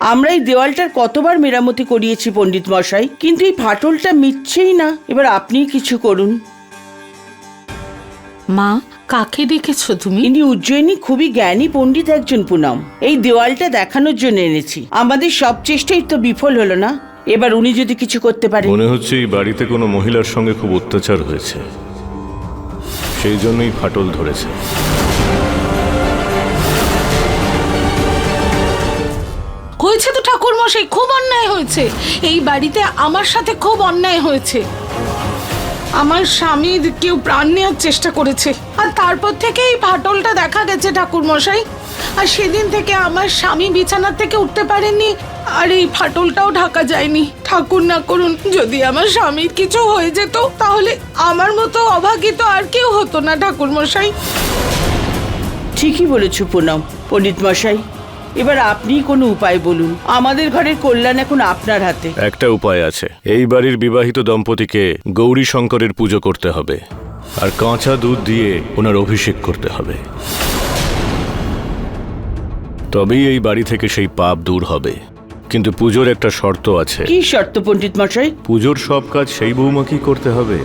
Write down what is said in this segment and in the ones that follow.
আমরা এই দেওয়ালটার কতবার মেরামতি করিয়েছি পণ্ডিত মশাই, কিন্তু এই ফাটলটা মিটছেই না। এবার আপনি কিছু করুন। মা, কাকে দেখেছো তুমি? ইনি উজ্জয়িনী খুবই জ্ঞানী পণ্ডিত একজন পুনম। এই দেওয়ালটা দেখানোর জন্য এনেছি। আমাদের সব চেষ্টাই তো বিফল হলো না, এবার উনি যদি কিছু করতে পারেন। মনে হচ্ছে এই বাড়িতে কোনো মহিলার সঙ্গে খুব অত্যাচার হয়েছে, সেই জন্যই ফাটল ধরেছে। হয়েছে তো ঠাকুর মশাই, খুব অন্যায় হয়েছে। এই বাড়িতে আমার সাথে খুব অন্যায় হয়েছে। আমার স্বামীর কেউ প্রাণ নেওয়ার চেষ্টা করেছে, আর তারপর থেকে এই ফাটলটা দেখা গেছে ঠাকুর মশাই। আর সেদিন থেকে আমার স্বামী বিছানার থেকে উঠতে পারেননি, আর এই ফাটলটাও ঢাকা যায়নি। ঠাকুর না করুন, যদি আমার স্বামীর কিছু হয়ে যেত তাহলে আমার মতো অভাগিত আর কেউ হতো না ঠাকুর মশাই। ঠিকই বলেছো পুনম। পণ্ডিত মশাই, এবার আপনি কোনো উপায় বলুন। আমাদের ঘরের কল্যাণ এখন আপনার হাতে। একটা উপায় আছে। এই বাড়ির বিবাহিত দম্পতিকে গৌরী শঙ্করের পুজো করতে হবে, আর কাঁচা দুধ দিয়ে ওনার অভিষেক করতে হবে। তবেই এই বাড়ি থেকে সেই পাপ দূর হবে। কিন্তু পুজোর একটা শর্ত আছে। কি শর্ত পণ্ডিত মশাই? পুজোর সব কাজ সেই বৌমাকেই করতে হবে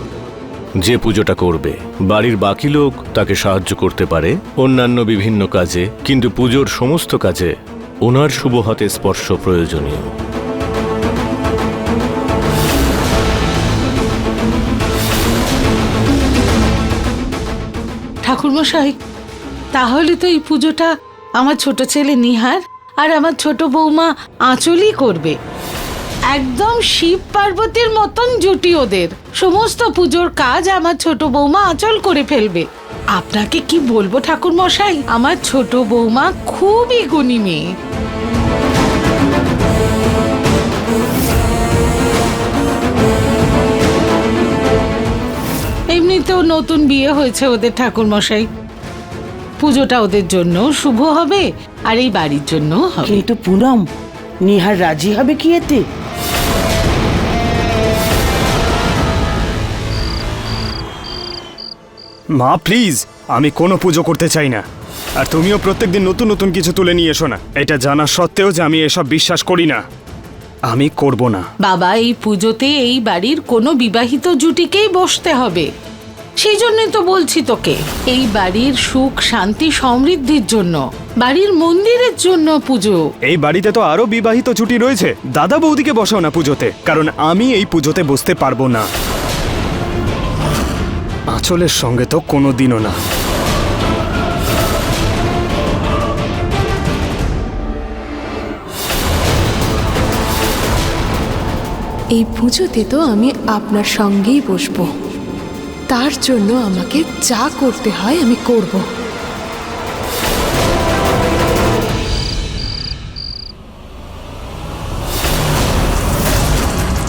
যে পুজোটা করবে। বাড়ির বাকি লোক তাকে সাহায্য করতে পারে অন্যান্য বিভিন্ন কাজে, কিন্তু পুজোর সমস্ত কাজে ওনার শুভ হাতে স্পর্শ প্রয়োজনীয়। ঠাকুর মশাই, তাহলে তো এই পুজোটা আমার ছোট ছেলে নিহার আর আমার ছোট বৌমা আঁচলই করবে। একদম শিব পার্বতীর মতন জুটি ওদের। সমস্ত পুজোর কাজ আমার ছোট বৌমা আঁচল করে ফেলবে। আপনাকে কি বলবো ঠাকুর মশাই, আমার ছোট বৌমা খুবই গুণী মেয়ে। এমনিতেও নতুন বিয়ে হয়েছে ওদের ঠাকুর মশাই। পুজোটা ওদের জন্য শুভ হবে আর এই বাড়ির জন্য হবে। কিন্তু পুনম, নিহার রাজি হবে কি এতে? মা প্লিজ, আমি কোনো পুজো করতে চাই না। আর তুমিও প্রত্যেকদিন নতুন নতুন কিছু তুলে নিয়ে এসো না। এটা জানা সত্ত্বেও যে আমি এসব বিশ্বাস করি না, আমি করব না। বাবা, এই পুজোতে এই বাড়ির কোনো বিবাহিত জুটিকেই বসতে হবে। সেই জন্যই তো বলছি তোকে, এই বাড়ির সুখ শান্তি সমৃদ্ধির জন্য, বাড়ির মন্দিরের জন্য পুজো। এই বাড়িতে তো আরো বিবাহিত জুটি রয়েছে। দাদা বৌদিকে বসাও না পুজোতে, কারণ আমি এই পুজোতে বসতে পারবো না। আঁচলের সঙ্গে তো কোনোদিনও না। এই পুজোতে তো আমি আপনার সঙ্গেই বসবো। তার জন্য আমাকে যা করতে হয় আমি করব।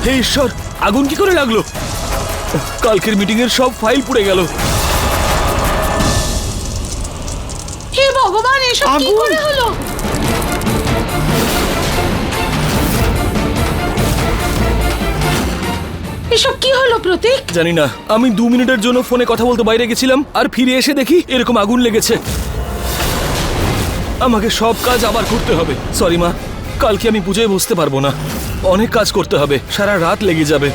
হে ঈশ্বর, আগুন কি করে লাগলো? কালকের মিটিং এর সব ফাইল পুড়ে গেল। হে ভগবান, এসব কি করে হলো? এসব কি হলো প্রতীক? জানি না, আমি 2 মিনিটের জন্য ফোনে কথা বলতে বাইরে গেছিলাম, আর ফিরে এসে দেখি এরকম আগুন লেগেছে। আমাকে সব কাজ আবার করতে হবে। সরি মা, কালকে আমি পুজোয় বসতে পারবো না। অনেক কাজ করতে হবে, সারা রাত লেগে যাবে।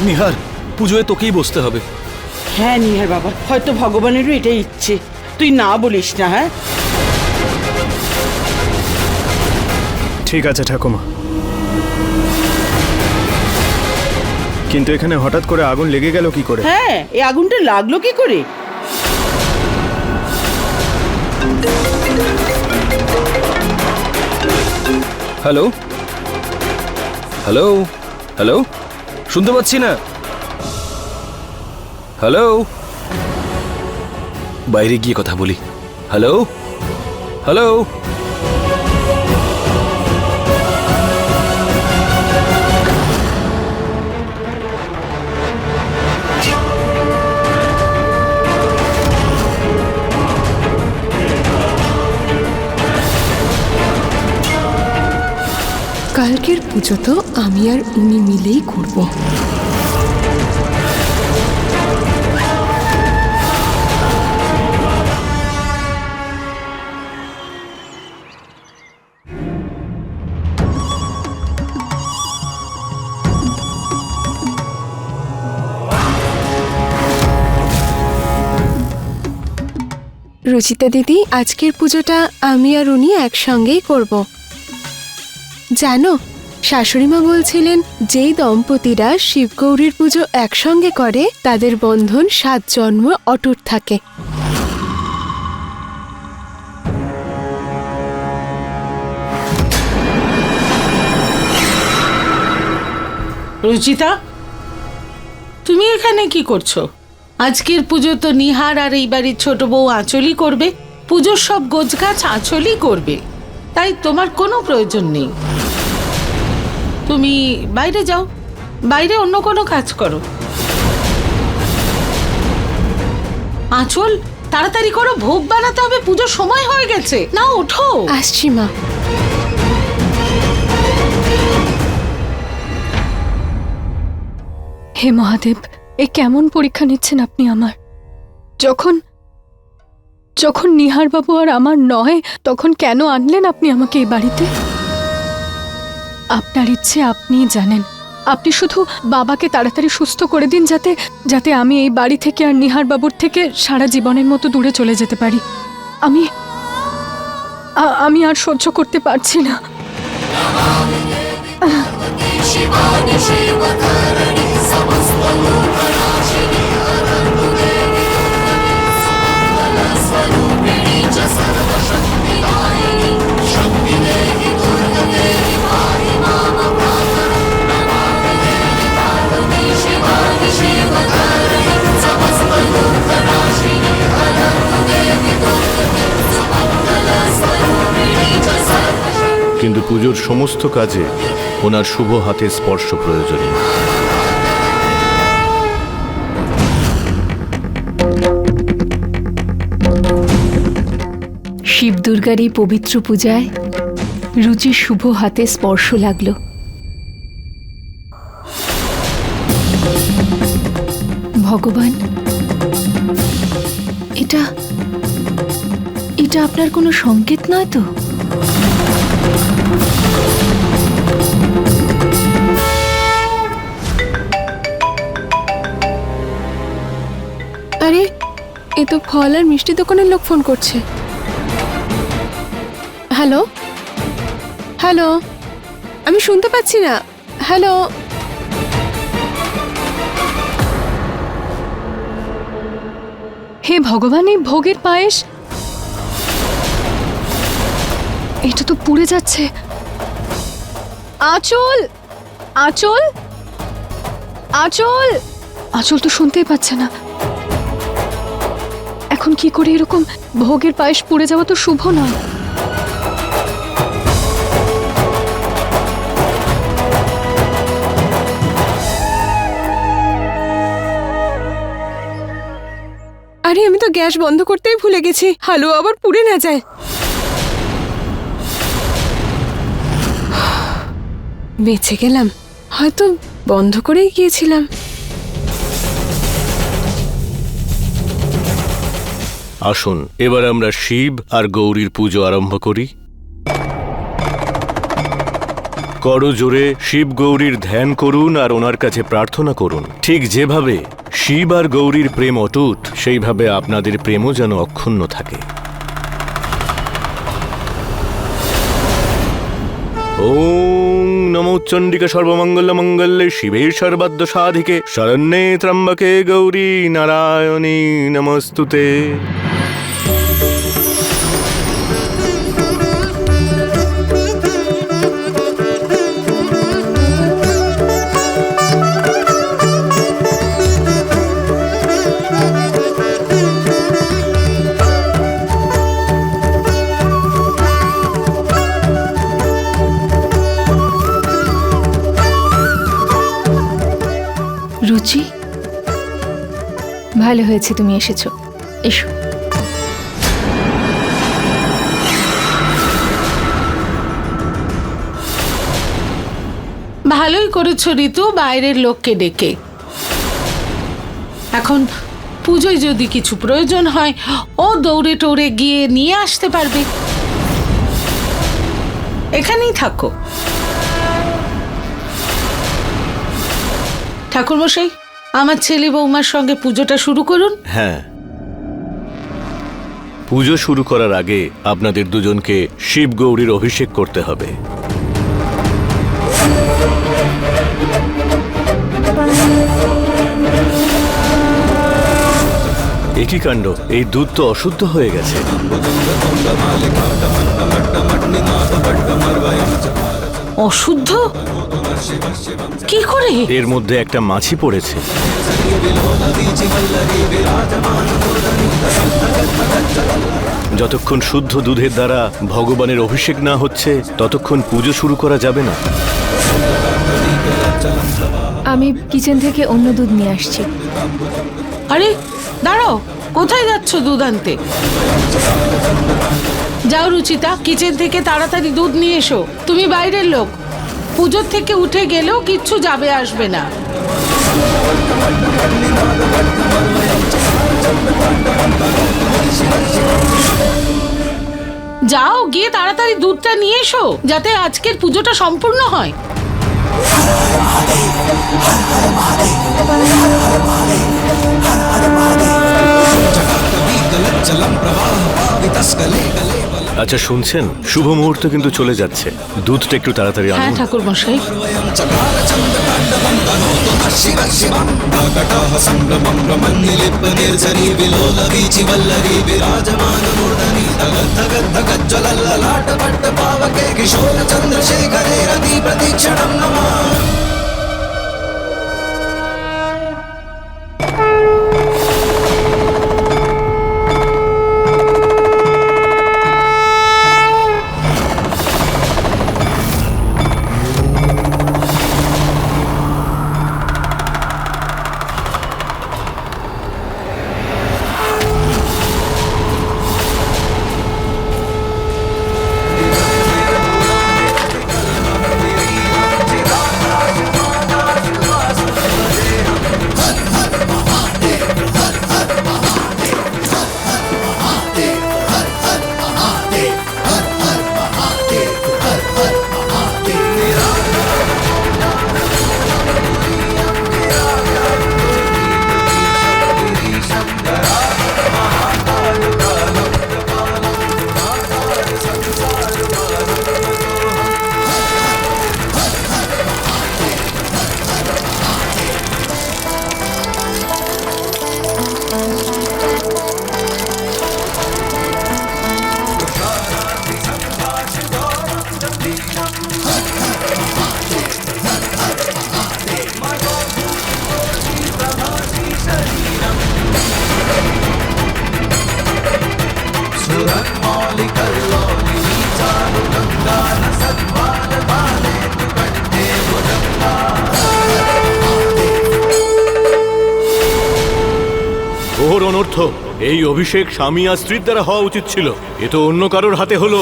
নিহার, পুজোয় তোকেই বসতে হবে। হ্যাঁ নিহার বাবা, হয়তো ভগবানেরও এটাই ইচ্ছে। তুই না বলিস না। হ্যাঁ ঠিক আছে ঠাকুমা, কিন্তু এখানে হঠাৎ করে আগুন লেগে গেল কি করে? হ্যাঁ, এই আগুনটা লাগলো কি করে? হ্যালো হ্যালো হ্যালো, শুনতে পাচ্ছি না। হ্যালো, বাইরে গিয়ে কথা বলি। হ্যালো হ্যালো, কালকের পুজো তো আমি আর উনি মিলেই করব। রুচিতা দিদি, আজকের পুজোটা আমি আর উনি একসঙ্গেই করব। জানো, শাশুড়িমা বলছিলেন যেই দম্পতিরা শিবগৌরীর পুজো একসঙ্গে করে তাদের বন্ধন 7 জন্ম অটুট থাকে। রুচিতা, তুমি এখানে কি করছো? আজকের পুজো তো নিহার আর এই বাড়ির ছোট বউ আঁচলই করবে। পুজোর সব গোছগাছ আঁচলই করবে, তাই তোমার কোনো প্রয়োজন নেই। তুমি বাইরে যাও, বাইরে অন্য কোনো কাজ করো। আঁচল, তাড়াতাড়ি করো, ভোগ বানাতে হবে, পুজোর সময় হয়ে গেছে। না, ওঠো। আসছি মা। হে মহাদেব, এ কেমন পরীক্ষা নিচ্ছেন আপনি আমার? যখন যখন নিহার বাবু আর আমার নয়, তখন কেন আনলেন আপনি আমাকে এই বাড়িতে? আপনার ইচ্ছে আপনিই জানেন। আপনি শুধু বাবাকে তাড়াতাড়ি সুস্থ করে দিন, যাতে যাতে আমি এই বাড়ি থেকে আর নিহার বাবুর থেকে সারা জীবনের মতো দূরে চলে যেতে পারি। আমি আর সহ্য করতে পারছি না। কিন্তু পুজোর সমস্ত কাজে ওনার শুভ হাতের স্পর্শ প্রয়োজনীয়। শিব দুর্গার এই পবিত্র পূজায় রুচির শুভ হাতে স্পর্শ লাগলো। ভগবান, এটা আপনার কোনো সংকেত নয় তো? আরে, এ তো ফল আর মিষ্টি দোকানের লোক ফোন করছে। হ্যালো হ্যালো, আমি শুনতে পাচ্ছি না। হ্যালো, হে ভগবান, এই ভোগের পায়েস, এটা তো পুড়ে যাচ্ছে। আঁচল, আঁচল, আঁচল, আঁচল তো শুনতেই পাচ্ছে না। এখন কি করে? এরকম ভোগের পায়েস পুড়ে যাওয়া তো শুভ নয়। আরে আমি তো গ্যাস বন্ধ করতেই ভুলে গেছি, হালুয়া আবার পুড়ে না যায়। বেঁচে গেলাম, হয়তো বন্ধ করেই গিয়েছিলাম। আসুন এবার আমরা শিব আর গৌরীর পুজো আরম্ভ করি। করজোড়ে শিব গৌরীর ধ্যান করুন আর ওনার কাছে প্রার্থনা করুন। ঠিক যেভাবে শিব আর গৌরীর প্রেম অটুট, সেইভাবে আপনাদের প্রেমও যেন অক্ষুণ্ণ থাকে। ওম নমো চণ্ডিকা সর্বমঙ্গল মঙ্গলে শিবে সর্বাদ্য সাধিকে শরণ্যে ত্র্যম্বকে গৌরী নারায়ণী নমস্তুতে। রুচি, ভালো হয়েছে তুমি এসেছো। এসো। ভালোই করেছো ঋতু, বাইরের লোককে ডেকে। এখন পুজোয় যদি কিছু প্রয়োজন হয়, ও দৌড়ে টৌড়ে গিয়ে নিয়ে আসতে পারবে। এখানেই থাকো। ঠাকুরমশাই, আমার ছেলে বৌমার সঙ্গে পুজোটা শুরু করুন। হ্যাঁ, পুজো শুরু করার আগে আপনাদের দুজনকে শিব গৌরীর অভিষেক করতে হবে। একই কাণ্ড, এই দুধ তো অশুদ্ধ হয়ে গেছে। অশুদ্ধ? কি করে? এর মধ্যে একটা মাছি পড়েছে। যতক্ষণ শুদ্ধ দুধের দ্বারা ভগবানের অভিষেক না হচ্ছে ততক্ষণ পুজো শুরু করা যাবে না। আমি কিচেন থেকে অন্য দুধ নিয়ে আসছি। আরে দাঁড়াও, কোথায় যাচ্ছ দুধ আনতে? যাও রুচিতা, কিচেন থেকে তাড়াতাড়ি দুধ নিয়ে এসো। তুমি বাইরের লোক, পুজোর থেকে উঠে গেলেও কিচ্ছু যাবে আসবে না। যাও, গিয়ে তাড়াতাড়ি দুধটা নিয়ে এসো যাতে আজকের পুজোটা সম্পূর্ণ হয়। আচ্ছা শুনছেন, শুভ মুহূর্ত কিন্তু চলে যাচ্ছে, দুধটা একটু তাড়াতাড়ি হ্যাঁ আনুন। ঠাকুর মশাই। ঘোর অনর্থ, এই অভিষেক স্বামী আর স্ত্রীর দ্বারা হওয়া উচিত ছিল, এ তো অন্য কারোর হাতে হলো।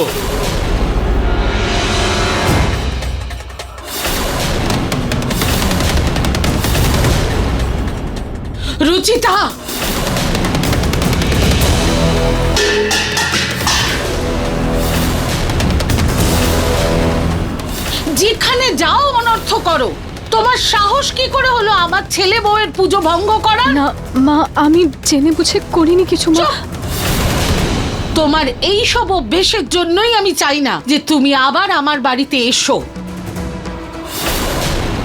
রুচিতা, যেখানে যাও অনর্থ করো। তোমার সাহস কি করে হলো আমার ছেলে বউয়ের পুজো ভঙ্গ করার? না মা, আমি জেনে বুঝে করিনি কিছু মা। চুপ! তোমার এই সব অভ্যেসের জন্যই আমি চাই না যে তুমি আবার আমার বাড়িতে এসো।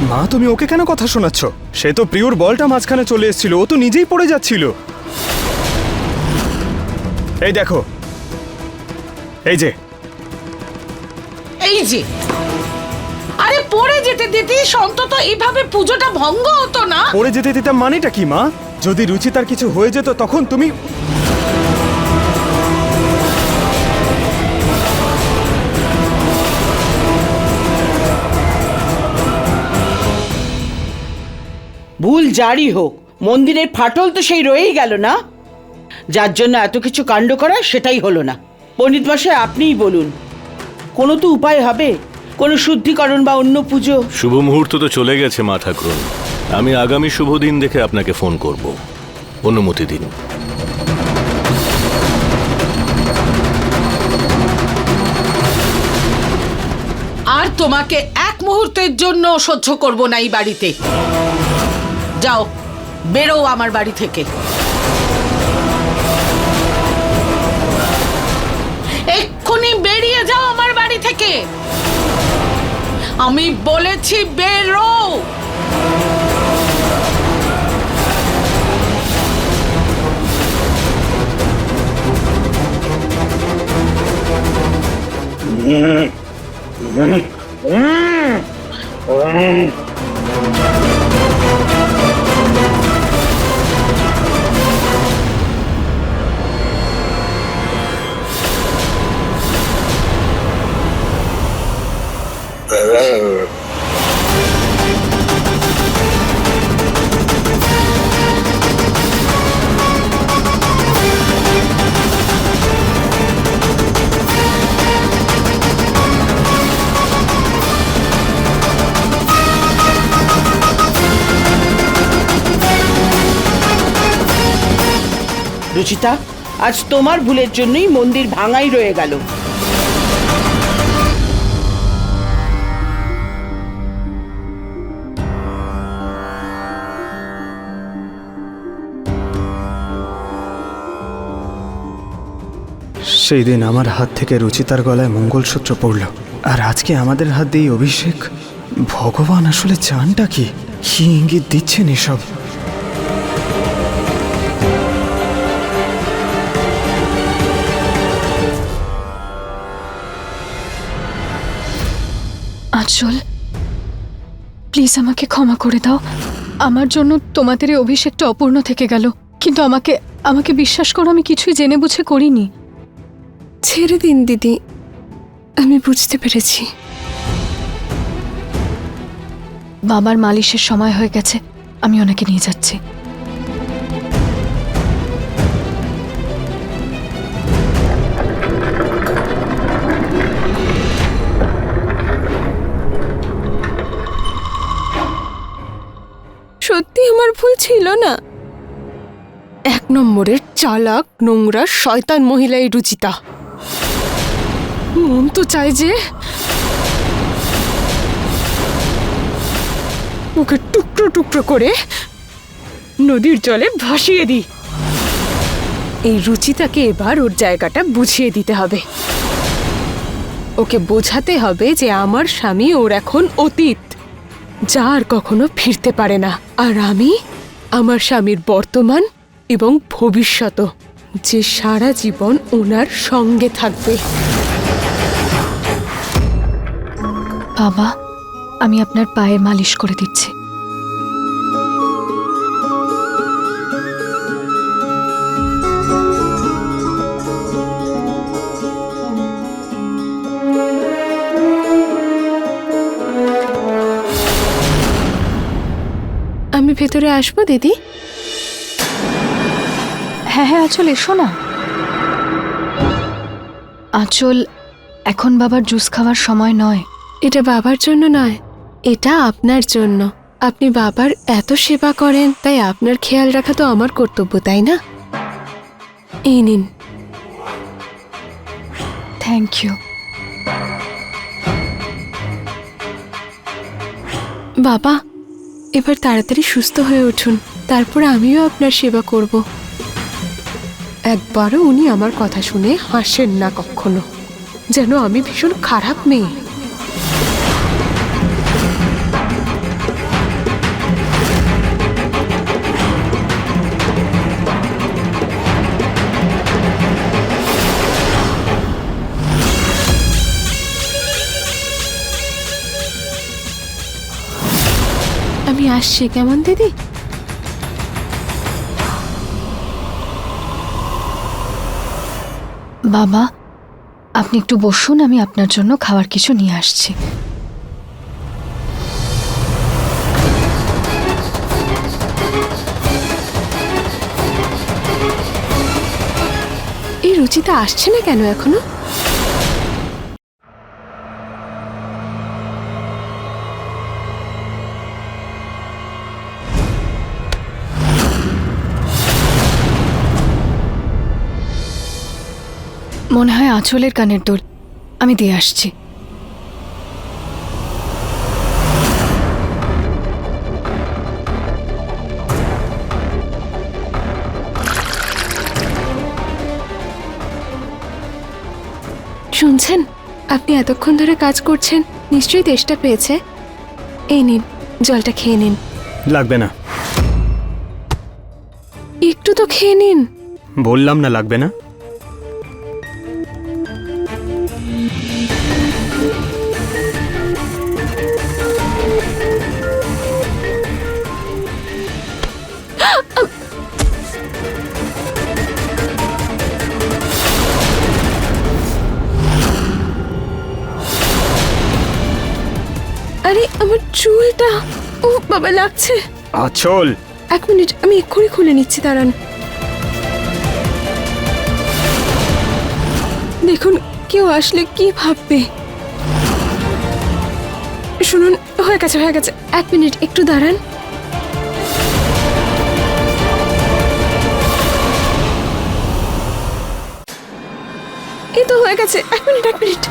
মা, তুমি ওকে কেন কথা শোনাচ্ছ? সে তো প্রিয়র বলটা মাঝখানে চলে এসেছিল, ও তো নিজেই পড়ে যাচ্ছিল। এই দেখো, এই যে এই যে, আরে পড়ে যেতে দিতে অন্তত এইভাবে পুজোটা ভঙ্গ হতো না। পড়ে যেতে দিতাম মানেটা কি মা? যদি রুচিতার কিছু হয়ে যেত তখন তুমি... ভুল যারই হোক, মন্দিরের ফাটল তো সেই রয়েই গেল না। যার জন্য এত কিছু কাণ্ড করা সেটাই হলো না। পণ্ডিত মশাই, আপনিই বলুন, কোনো তো উপায় হবে, কোনো শুদ্ধিকরণ বা অন্য পুজো? শুভ মুহূর্ত তো চলে গেছে মা ঠাকুরন, আমি আগামী শুভ দিন দেখে আপনাকে ফোন করব, অনুমতি দিন। আর তোমাকে এক মুহূর্তের জন্য সহ্য করব না এই বাড়িতে। যাও, বেরো আমার বাড়ি থেকে। এক্ষুনি বেরিয়ে যাও আমার বাড়ি থেকে। আমি বলেছি বেরো। রুচিতা, আজ তোমার ভুলের জন্যই মন্দির ভাঙাই রয়ে গেল। সেই দিন আমার হাত থেকে রুচিতার গলায় মঙ্গলসূত্র পড়ল, আর আজকে আমাদের হাত দিয়ে অভিষেক। ভগবান আসলে চানটা কি? কি ইঙ্গিত দিচ্ছেন এসব? আঁচল, প্লিজ আমাকে ক্ষমা করে দাও। আমার জন্য তোমাদের এই অভিষেকটা অপূর্ণ থেকে গেল, কিন্তু আমাকে আমাকে বিশ্বাস করো, আমি কিছুই জেনে বুঝে করিনি। ছেড়ে দিন দিদি, আমি বুঝতে পেরেছি। বাবার মালিশের সময় হয়ে গেছে, আমি ওনাকে নিয়ে যাচ্ছি। সত্যি আমার ভুল ছিল না। 1 নম্বরের চালাক নোংরা শয়তান মহিলা এই রুচিতা। মন তো চায় যে ওকে টুকরো টুকরো করে নদীর জলে ভাসিয়ে দিই। এই রুচিতাকে এবার ওর জায়গাটা বুঝিয়ে দিতে হবে। ওকে বোঝাতে হবে যে আমার স্বামী ওর এখন অতীত, যা আর কখনো ফিরতে পারে না। আর আমি আমার স্বামীর বর্তমান এবং ভবিষ্যৎ, যে সারা জীবন ওনার সঙ্গে থাকবে। বাবা, আমি আপনার পায়ে মালিশ করে দিচ্ছি। আমি ভেতরে আসবো দিদি? হ্যাঁ হ্যাঁ, আঁচল এসো না। আঁচল, এখন বাবার জুস খাওয়ার সময় নয়। এটা বাবার জন্য নয়, এটা আপনার জন্য। আপনি বাবার এত সেবা করেন, তাই আপনার খেয়াল রাখা তো আমার কর্তব্য, তাই না? এই নিন। Thank you. বাবা, এবার তাড়াতাড়ি সুস্থ হয়ে উঠুন, তারপর আমিও আপনার সেবা করব। একবারও উনি আমার কথা শুনে হাসেন না কখনো, যেন আমি ভীষণ খারাপ মেয়ে। আমি আসছি, কেমন দিদি? বাবা, আপনি একটু বসুন, আমি আপনার জন্য খাওয়ার কিছু নিয়ে আসছি। এই রুচিতা আসছে না কেন এখনো? মনে হয় আঁচলের কানের দুল, আমি দিয়ে আসছি। শুনছেন, আপনি এতক্ষণ ধরে কাজ করছেন, নিশ্চয়ই তেষ্টা পেয়েছে। এই নিন, জলটা খেয়ে নিন। লাগবে না। একটু তো খেয়ে নিন। বললাম না লাগবে না। আরে আমার চুলটা, ও বাবা লাগছে। আচল, 1 মিনিট, আমি এক্ষুনি খুলে নিচ্ছি, দাঁড়ান। দেখুন, কেউ আসলে কি ভাববে। শুনুন, হয়ে গেছে হয়ে গেছে। 1 মিনিট, একটু দাঁড়ান। এই তো হয়ে গেছে। 1 মিনিট 1 মিনিট,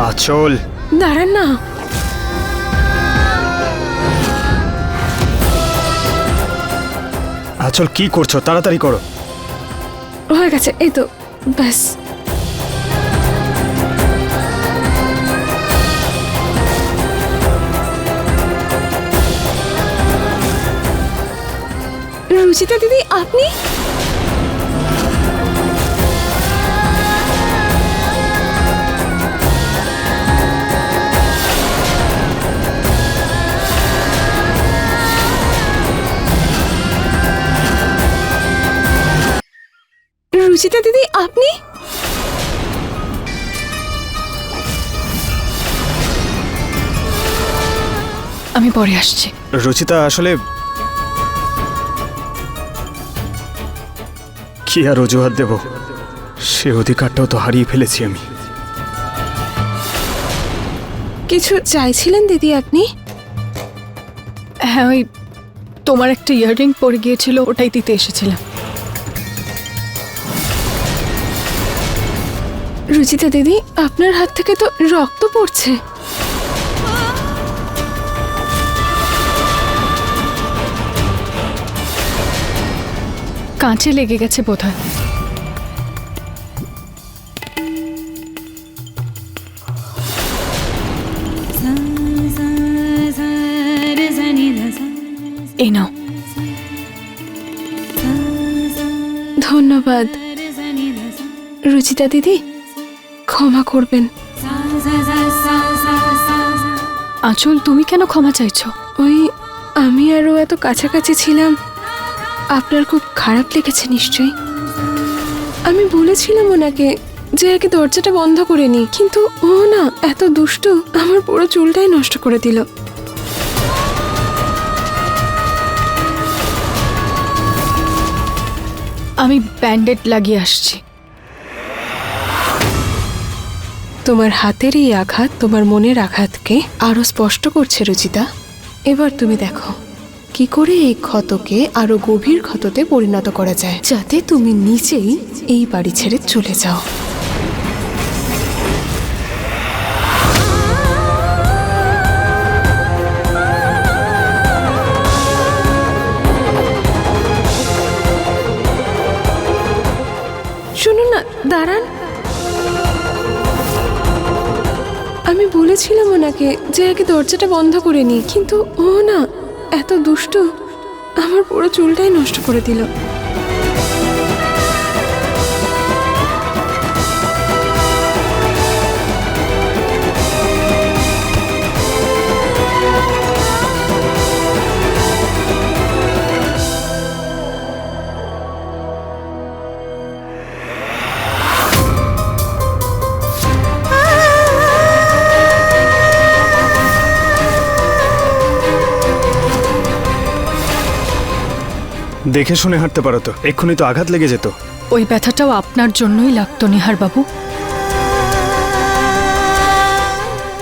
আচল। দাঁড়ান না। আচল, কি করছো? তাড়াতাড়ি করো। হয়ে গেছে, এই তো, ব্যাস। রুচিতা দিদি, আপনি? রুচিতা দিদি, আপনি? আমি পরে আসছি। রুচিতা, আসলে কি আর অজুহাত দেব, সে অধিকারটাও তো হারিয়ে ফেলেছি আমি। কিছু চাইছিলেন দিদি আপনি? হ্যাঁ, ওই তোমার একটা ইয়াররিং পরে গিয়েছিল, ওটাই দিতে এসেছিলাম। রুচিতা দিদি, আপনার হাত থেকে তো রক্ত পড়ছে। কাঁচে লেগে গেছে বোধহয়। এই নাও। ধন্যবাদ। রুচিতা দিদি, ক্ষমা করবেন। আঁচল, তুমি কেন ক্ষমা চাইছো? ওই আমি আরও এত কাছাকাছি ছিলাম, আপনার খুব খারাপ লেগেছে নিশ্চয়ই। আমি বলেছিলাম ওনাকে যে আগে দরজাটা বন্ধ করে নি, কিন্তু ও না এত দুষ্টু, আমার পুরো চুলটাই নষ্ট করে দিল। আমি ব্যান্ডেড লাগিয়ে আসছি। তোমার হাতের এই আঘাত তোমার মনের আঘাতকে আরো স্পষ্ট করছে রুচিতা। এবার তুমি দেখো কি করে এই ক্ষতকে আরো গভীর ক্ষততে পরিণত করা যায়, যাতে তুমি নিজেই এই বাড়ি ছেড়ে চলে যাও। শুনুন না, দাঁড়ান। আমি বলেছিলাম ওনাকে যে আগে দরজাটা বন্ধ করে নি, কিন্তু ও না এত দুষ্টু, আমার পুরো চুলটাই নষ্ট করে দিল। দেখে শুনে হাঁটতে পারো তো, এক্ষুনি তো আঘাত লেগে যেত। ওই ব্যথাটাও আপনার জন্যই লাগতো নিহার বাবু।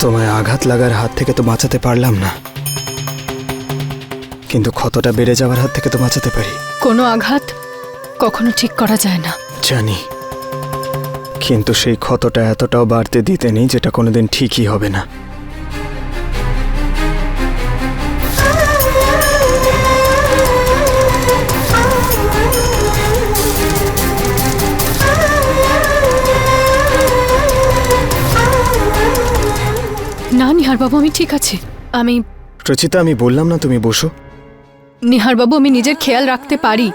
তোমায় আঘাত লাগার হাত থেকে তো বাঁচাতে পারলাম না, কিন্তু ক্ষতটা বেড়ে যাওয়ার হাত থেকে তো বাঁচাতে পারি। কোনো আঘাত কখনো ঠিক করা যায় না। জানি, কিন্তু সেই ক্ষতটা এতটাও বাড়তে দিতে নেই যেটা কোনোদিন ঠিকই হবে না। নিহার বাবু আমি ঠিক আছে। আমি রচিতা, আমি বললাম না তুমি বসো। নিহার বাবু আমি নিজের খেয়াল রাখতে পারি।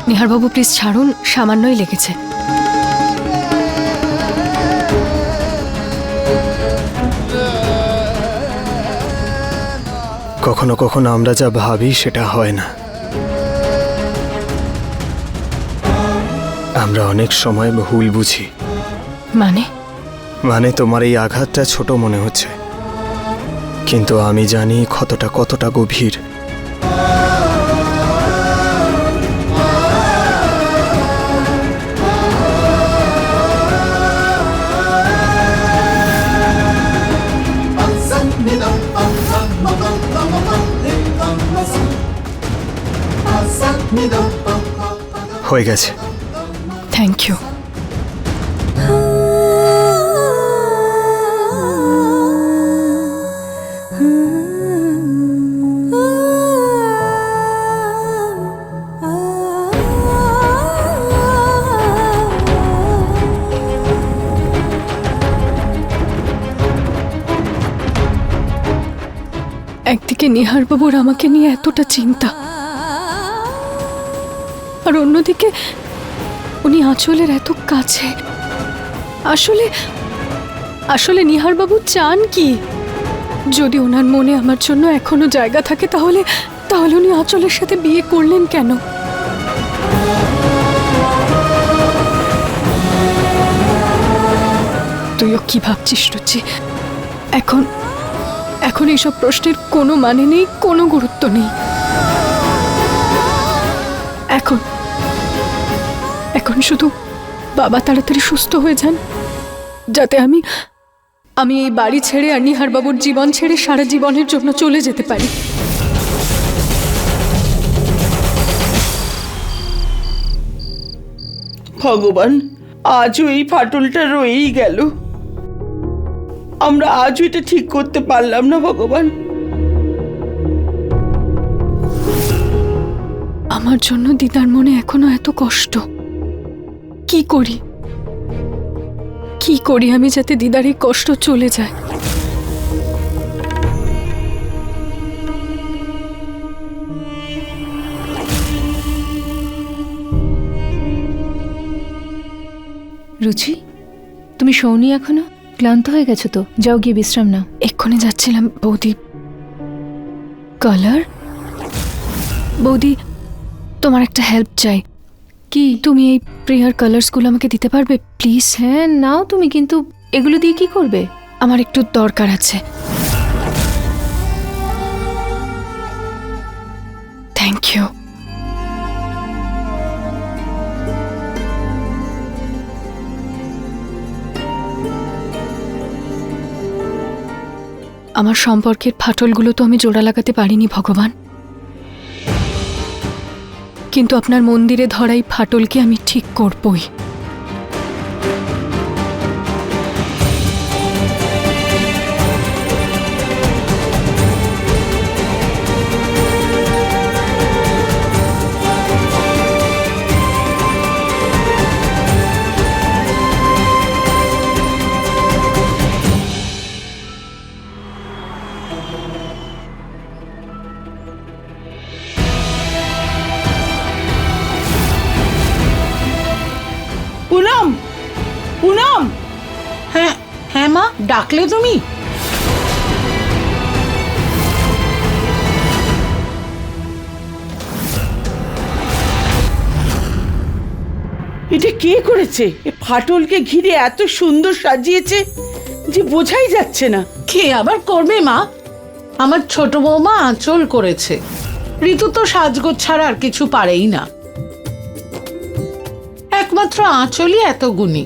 নিহার বাবু প্লিজ ছাড়ুন, সামান্যই লেগেছে। কখনো কখনো আমরা যা ভাবি সেটা হয় না। আমরা অনেক সময় ভুল বুঝি। মানে তোমার এই আঘাতটা ছোট মনে হচ্ছে, কিন্তু আমি জানি ক্ষতটা কতটা গভীর। হয়ে গেছে। Thank you. একদিকে নিহার বাবুর আমাকে নিয়ে এতটা চিন্তা, আর অন্যদিকে উনি আঁচলের এত কাছে। আসলে আসলে নিহার বাবু চান কি? যদি ওনার মনে আমার জন্য এখনো জায়গা থাকে তাহলে তাহলে উনি আঁচলের সাথে বিয়ে করলেন কেন? তুইও কি ভাবছিস রুচি? এখন এখন এইসব প্রশ্নের কোনো মানে নেই, কোনো গুরুত্ব নেই। এখন শুধু বাবা তাড়াতাড়ি সুস্থ হয়ে যান, যাতে আমি এই বাড়ি ছেড়ে আর নিহার বাবুর জীবন ছেড়ে সারা জীবনের জন্য চলে যেতে পারি। ভগবান, আজও এই ফাটলটা রয়েই গেল। আমরা আজও এটা ঠিক করতে পারলাম না ভগবান। আমার জন্য দিদার মনে এখনো এত কষ্ট। কি করি আমি যাতে দিদার এই কষ্ট চলে যায়? রুচি, তুমি শোনি এখনো? ক্লান্ত হয়ে গেছো তো, যাও গিয়ে বিশ্রাম নাও। এক্ষুনি যাচ্ছিলাম বৌদি। কালার বৌদি, তোমার একটা হেল্প চাই। কি? তুমি এই প্রিয়ার কালার্সগুলো আমাকে দিতে পারবে প্লিজ? হ্যাঁ নাও তুমি, কিন্তু এগুলো দিয়ে কি করবে? আমার একটু দরকার আছে। Thank you. আমার সম্পর্কের ফাটলগুলো তো আমি জোড়া লাগাতে পারিনি ভগবান, কিন্তু আপনার মন্দিরে ধরাই ফাটলকে আমি ঠিক করবই। পুনম, পুনম। হ্যাঁ হ্যাঁ মা, ডাকলে তুমি? এটা কে করেছে? এ ফাটলকে ঘিরে এত সুন্দর সাজিয়েছে যে বোঝাই যাচ্ছে না। কে আবার করবে মা? আমার ছোট বৌমা আঁচল করেছে। ঋতু তো সাজগোজ ছাড়া আর কিছু পারেই না, একমাত্র আঁচলই এত গুণী।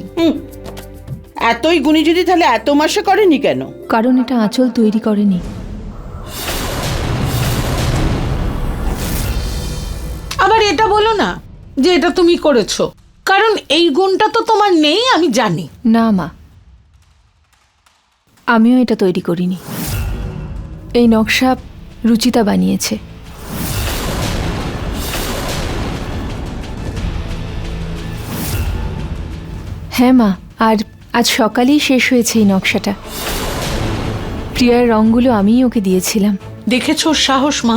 এতই গুণী যদি তাহলে এত মাসে করেনি কেন? কারণ এটা আঁচল তৈরি করেনি। আবার এটা বলো না যে এটা তুমি করেছো, কারণ এই গুণটা তো তোমার নেই, আমি জানি। না মা, আমিও এটা তৈরি করিনি। এই নকশা রুচিতা বানিয়েছে। হ্যাঁ মা, আর আজ সকালেই শেষ হয়েছে এই নকশাটা। প্রিয়ার রঙগুলো আমিই ওকে দিয়েছিলাম। দেখেছো ওর সাহস মা,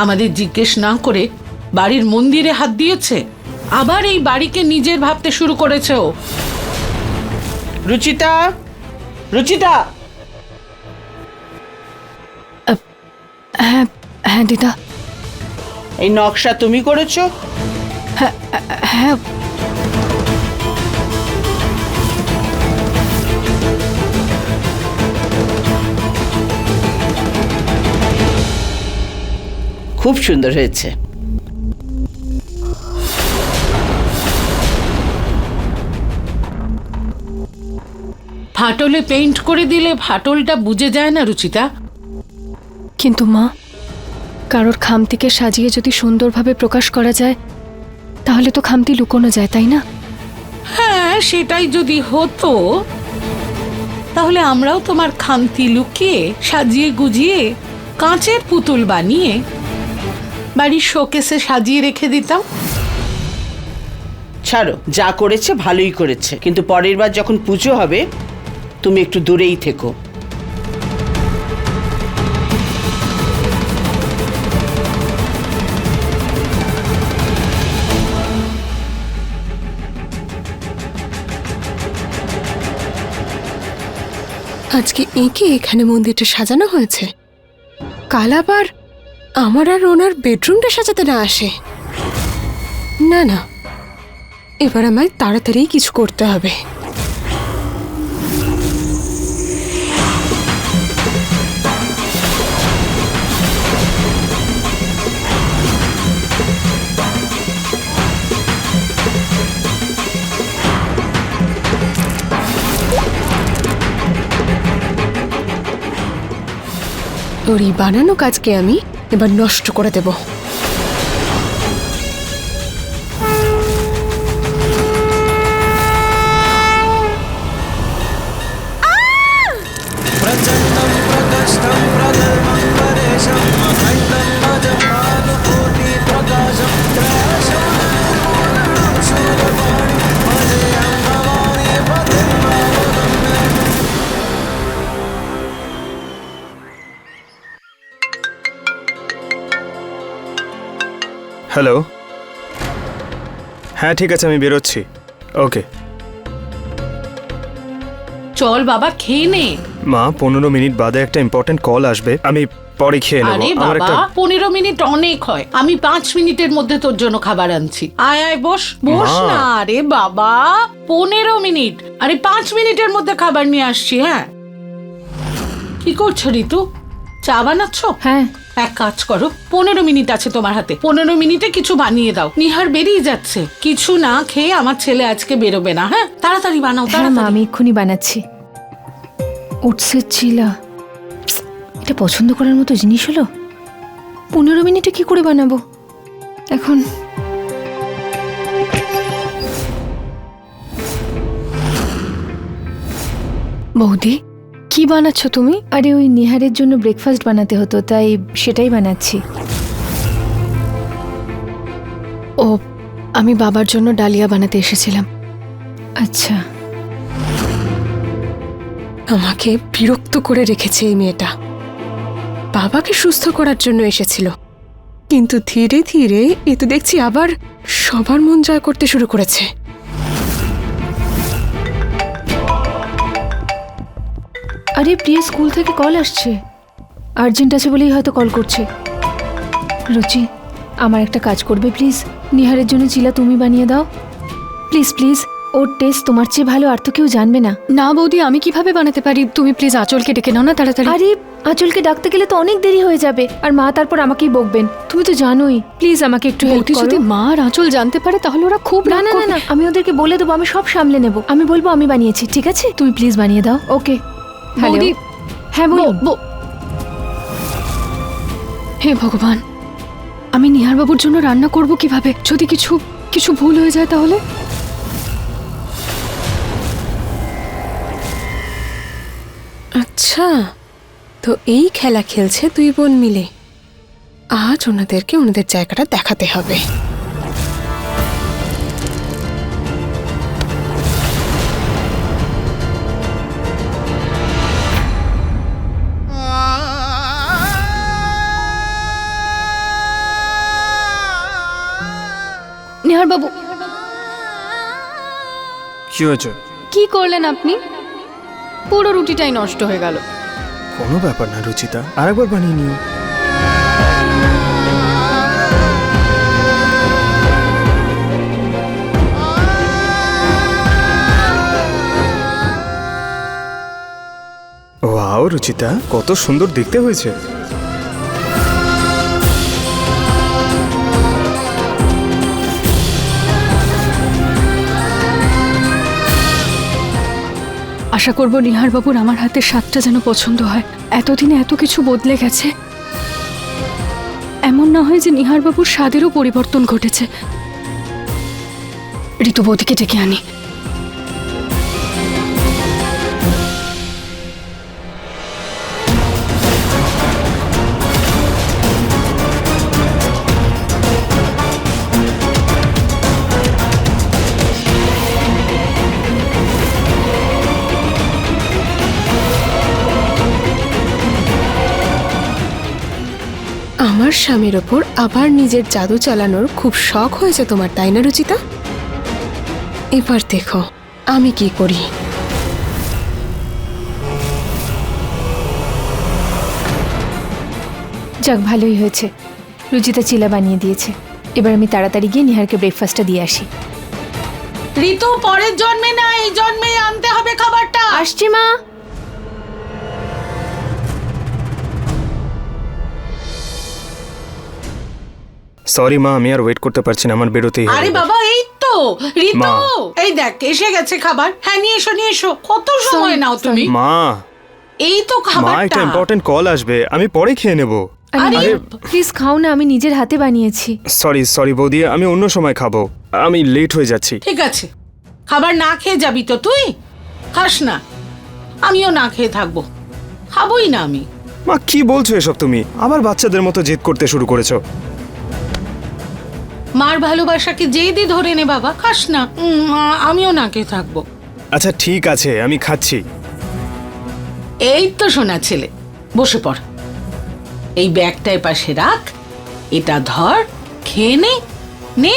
আমাদের জিজ্ঞেস না করে বাড়ির মন্দিরে হাত দিয়েছে, আবার এই বাড়িকে নিজের ভাবতে শুরু করেছে ও। রুচিতা, রুচিতা, হ্যাঁ হ্যাঁ দিদা। এই নকশা তুমি করেছো? হ্যাঁ খুব সুন্দর হয়েছে। ফাটলে পেইন্ট করে দিলে ফাটলটা বুঝে যায় না রুচিতা। কিন্তু মা, কারোর খামতিকে সাজিয়ে যদি সুন্দরভাবে প্রকাশ করা যায় তাহলে তো খামতি লুকোনো যায়, তাই না? হ্যাঁ, সেটাই যদি হতো তাহলে আমরাও তোমার খামতি লুকিয়ে সাজিয়ে গুজিয়ে কাঁচের পুতুল বানিয়ে বাড়ির শোকেসে সাজিয়ে রেখে দিতাম। ছাড়ো, যা করেছে ভালোই করেছে, কিন্তু পরের বার যখন পুজো হবে তুমি একটু দূরেই থেকো। আজকে একে এখানে মন্দিরটা সাজানো হয়েছে, কাল আবার আমার আর ওনার বেডরুমটা সাজাতে না আসে। না না, এবার আমায় তাড়াতাড়ি কিছু করতে হবে। ওর এই বানানো কাজকে আমি এবার নষ্ট করে দেব। হ্যালো, হ্যাঁ ঠিক আছে, আমি বেরোচ্ছি। ওকে চল বাবা, খেয়ে নে। মা, 15 মিনিট বাদে একটা ইম্পর্টেন্ট কল আসবে, আমি পরে খেয়ে নেব। আরে আমার বাবা, একটা 15 মিনিট অনেক হয়, আমি 5 মিনিটের মধ্যে তোর জন্য খাবার আনছি। আয় আয়, বস বস মা। না। আরে বাবা, 15 মিনিট, আরে 5 মিনিটের মধ্যে খাবার নিয়ে আসছি। হ্যাঁ, কি করছো ঋতু? চা বানাচ্ছ? হ্যাঁ। এক কাজ করো, 15 মিনিট আছে তোমার হাতে, 15 মিনিটে কিছু বানিয়ে দাও। নিহার বেরিয়ে যাচ্ছে, কিছু না খেয়ে আমার ছেলে আজকে বেরোবে না। হ্যাঁ, তাড়াতাড়ি বানাও, হ্যাঁ মা, তাড়াতাড়ি। আমি এক্ষুনি বানাচ্ছি। ওটসের চিলা, এটা পছন্দ করার মতো জিনিস হলো? 15 মিনিটে কি করে বানাবো এখন? বৌদি, কি বানাচ্ছ তুমি? আরে ওই নিহারের জন্য ব্রেকফাস্ট বানাতে হতো, তাই সেটাই বানাচ্ছি। ও, আমি বাবার জন্য ডালিয়া বানাতে এসেছিলাম। আচ্ছা। আমাকে বিরক্ত করে রেখেছে এই মেয়েটা। বাবাকে সুস্থ করার জন্য এসেছিল, কিন্তু ধীরে ধীরে এ তো দেখছি আবার সবার মন জয় করতে শুরু করেছে। আরে প্রিয়া স্কুল থেকে কল আসছে, আর্জেন্ট আছে বলেই হয়তো কল করছে। রুচি, আমার একটা কাজ করবে প্লিজ? নিহারের জন্য চিলা তুমি বানিয়ে দাও প্লিজ প্লিজ। ওর টেস্ট তোমার চেয়ে ভালো আর তো কেউ জানবে না। না বৌদি, আমি কিভাবে বানাতে পারি? তুমি প্লিজ আঁচলকে ডেকে নাও না তাড়াতাড়ি। আরে আঁচলকে ডাকতে গেলে তো অনেক দেরি হয়ে যাবে, আর মা তারপর আমাকেই বকবেন, তুমি তো জানোই। প্লিজ আমাকে একটু হেল্প বৌদি, করো। যদি মা আর আঁচল জানতে পারে তাহলে ওরা খুব না রাগ না না করবে। না, আমি ওদেরকে বলে দেবো, আমি সব সামলে নেব। আমি বলবো আমি বানিয়েছি, ঠিক আছে? তুমি প্লিজ বানিয়ে দাও। ওকে। হ্যালো, বৌদি, হ্যাঁ বলুন। হে ভগবান, আমি নিহার বাবুর জন্য রান্না করব কিভাবে? যদি কিছু কিছু ভুল হয়ে যায় তাহলে? আচ্ছা, তো এই খেলা খেলছে দুই বোন মিলে। আজ ওনাদেরকে ওনাদের জায়গাটা দেখাতে হবে। নিহার বাবু, কি হয়েছে? কি করলেন আপনি? পুরো রুটিটাই নষ্ট হয়ে গেল। কোনো ব্যাপার না রুচিতা, আরেকবার বানিয়ে নিও। ওয়াও রুচিতা, কত সুন্দর দেখতে হয়েছে। আশা করব নিহার বাবুর আমার হাতের স্বাদটা যেন পছন্দ হয়। এতদিনে এত কিছু বদলে গেছে, এমন না হয় যে নিহার বাবুর স্বাদেরও পরিবর্তন ঘটেছে। ঋতু বৌদিকে ডেকে আনি। আমার স্বামীর ওপর আবার নিজের জাদু চালানোর খুব শখ হয়েছে তোমার, তাই না রুচিতা? এবার দেখো আমি কি করি। যাক, ভালোই হয়েছে, রুচিতা চিলা বানিয়ে দিয়েছে। এবার আমি তাড়াতাড়ি গিয়ে নিহারকে ব্রেকফাস্টটা দিয়ে আসি। ঋতু, পরের জন্মে না এই জন্মেই আনতে হবে খাবারটা। আসছি মা। সরি মা, আমি আর ওয়েট করতে পারছি না, আমার বেরোতেই হবে। আরে বাবা, এই তো ঋতু, মা। এই দেখ এসে গেছে খাবার। হ্যাঁ, নিয়ে এসো নিয়ে এসো। কত সময় নাও তুমি? মা, এই তো মা একটা খাবারটা। ইম্পর্টেন্ট কল আসবে, আমি পরে খেয়ে নেব। আরে প্লিজ খাও না, আমি নিজের হাতে বানিয়েছি। সরি বৌদি, আমি অন্য সময় খাবো, আমি লেট হয়ে যাচ্ছি। ঠিক আছে, খাবার না খেয়ে যাবি তো তুই? খাস না, আমিও না খেয়ে থাকবো। খাবোই না আমি। মা কি বলছো এসব তুমি? আবার বাচ্চাদের মতো জেদ করতে শুরু করেছো। মার ভালোবাসাকে জেদি ধরে নে বাবা, খাস না। আমিও না খেয়ে থাকবো। আচ্ছা ঠিক আছে, আমি খাচ্ছি। এই তো সোনা ছেলে, বসে পড়। এই ব্যাগটা পাশে রাখ, এটা ধর, খেয়ে নে নে।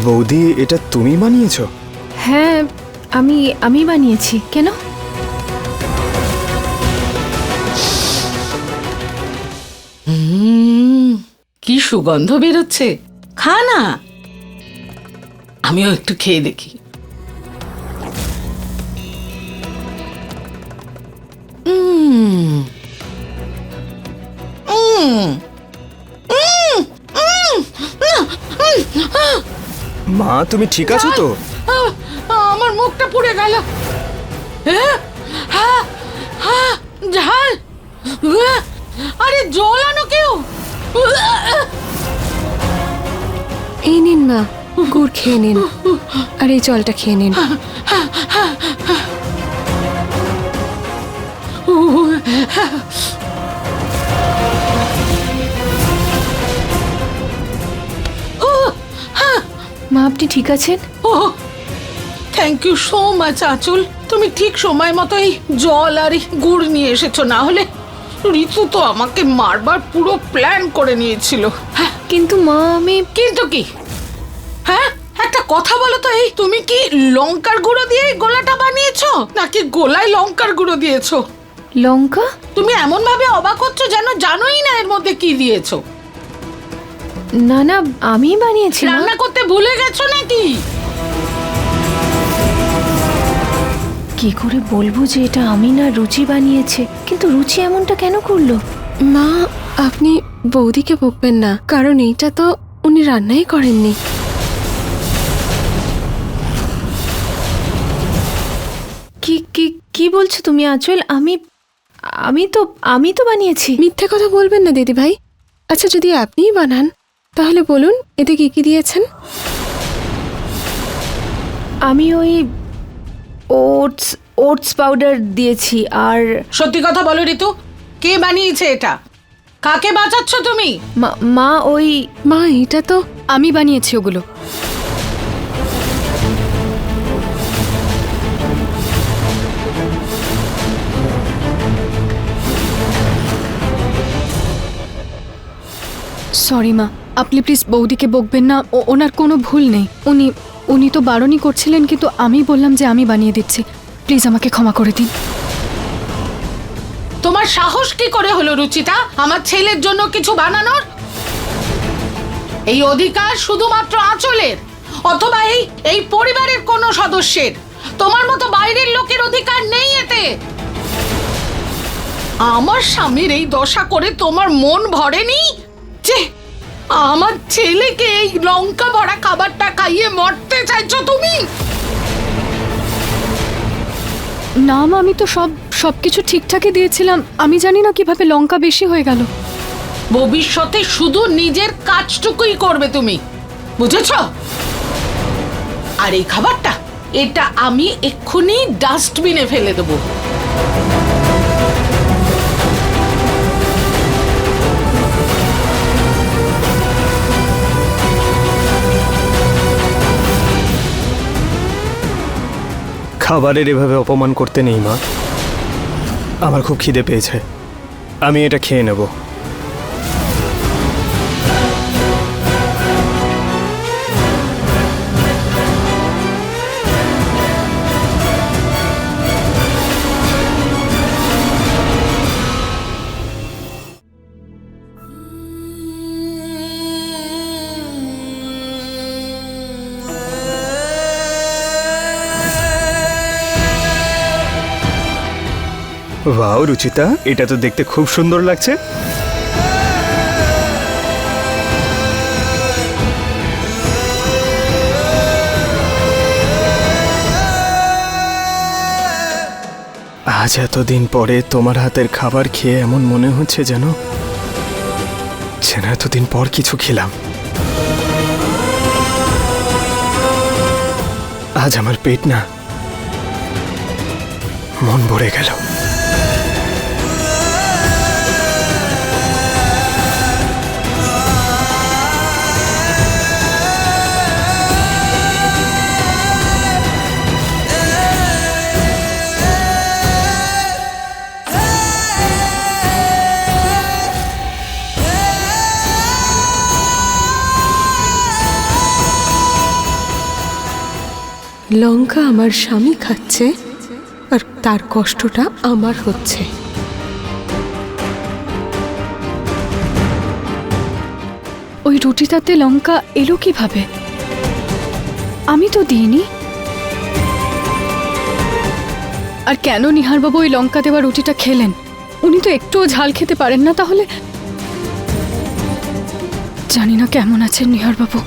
বৌদি, এটা তুমি বানিয়েছো? হ্যাঁ, আমি বানিয়েছি। কেন? কি সুগন্ধ বেরোচ্ছে, খা না। আমিও একটু খেয়ে দেখি। মা তুমি ঠিক আছো তো? আমার মুখটা পুড়ে গেল। ঝাল। আরে জল আনো কেউ। এই নিন মা, গুড় খেয়ে নিন, আর এই জলটা খেয়ে নিন। মা, আপনি ঠিক আছেন? ও থ্যাংক ইউ সো মাচ আঁচল, তুমি ঠিক সময় মতো এই জল আর এই গুড় নিয়ে এসেছো, না হলে ঋতু তো আমাকে মারবার পুরো প্ল্যান করে নিয়েছিল। হ্যাঁ, কিন্তু মা, আমি কিন্তু কি? হ্যাঁ, একটা কথা বলো তো, এই তুমি কি লঙ্কার গুঁড়ো দিয়ে এই গোলাটা বানিয়েছো নাকি গোলায় লঙ্কার গুঁড়ো দিয়েছো? লঙ্কা? তুমি এমন ভাবে অবাক হচ্ছ যেন জানোই না এর মধ্যে কি দিয়েছো। না না, আমি বানিয়েছি। রান্না করতে ভুলে গেছো নাকি? কি করে বলবো যে এটা আমি না রুচি বানিয়েছে? কিন্তু রুচি এমনটা কেন করলো? মা, আপনি বৌদিকে বকবেন না, কারণ এইটা তো উনি রান্নাই করেননি। কি কি কি বলছো তুমি আঁচল? আমি তো বানিয়েছি। মিথ্যে কথা বলবেন না দিদি ভাই। আচ্ছা, যদি আপনিই বানান তাহলে বলুন এতে কি কি দিয়েছেন। আমি ওই ওটস ওটস পাউডার দিয়েছি আর সত্যি কথা বলো ঋতু, কে বানিয়েছে এটা? কাকে বাঁচাচ্ছ তুমি? মা ওই মা এটা তো আমি বানিয়েছি ওগুলো। সরি মা, আপনি প্লিজ বৌদিকে বকবেন না, ওনার কোনো ভুল নেই। উনি তো বারণই করছিলেন, কিন্তু আমি বললাম যে আমি বানিয়ে দিচ্ছি। প্লিজ আমাকে ক্ষমা করে দিন। তোমার সাহস কি করে হলো রুচিতা আমার ছেলের জন্য কিছু বানানোর? এই অধিকার শুধুমাত্র আঁচলের, অথবা এই পরিবারের কোনো সদস্যের। তোমার মতো বাইরের লোকের অধিকার নেই এতে। আমার স্বামীর এই দশা করে তোমার মন ভরেনি যে আমার ছেলেকে এই লঙ্কা ভরা খাবারটা খাইয়ে মরতে চাইছো তুমি? না মা, আমি তো সবকিছু ঠিকঠাকই দিয়েছিলাম। আমি জানি না কিভাবে লঙ্কা বেশি হয়ে গেল। ভবিষ্যতে শুধু নিজের কাজটুকুই করবে তুমি, বুঝেছ? আর এই খাবারটা, এটা আমি এক্ষুনি ডাস্টবিনে ফেলে দেবো। খাবারের এভাবে অপমান করতে নেই মা। আমার খুব খিদে পেয়েছে, আমি এটা খেয়ে নেব। ওয়াও রুচিতা, এটা তো দেখতে খুব সুন্দর লাগছে। আজ এতদিন পরে তোমার হাতের খাবার খেয়ে এমন মনে হচ্ছে যেন এতদিন পর কিছু খেলাম। আজ আমার পেট না, মন ভরে গেল। লঙ্কা আমার স্বামী খাচ্ছে আর তার কষ্টটা আমার হচ্ছে। ওই রুটিটাতে লঙ্কা এলো কিভাবে? আমি তো দিইনি। আর কেন নিহারবাবু ওই লঙ্কা দেওয়া রুটিটা খেলেন? উনি তো একটুও ঝাল খেতে পারেন না। তাহলে জানি না কেমন আছেন নিহারবাবু।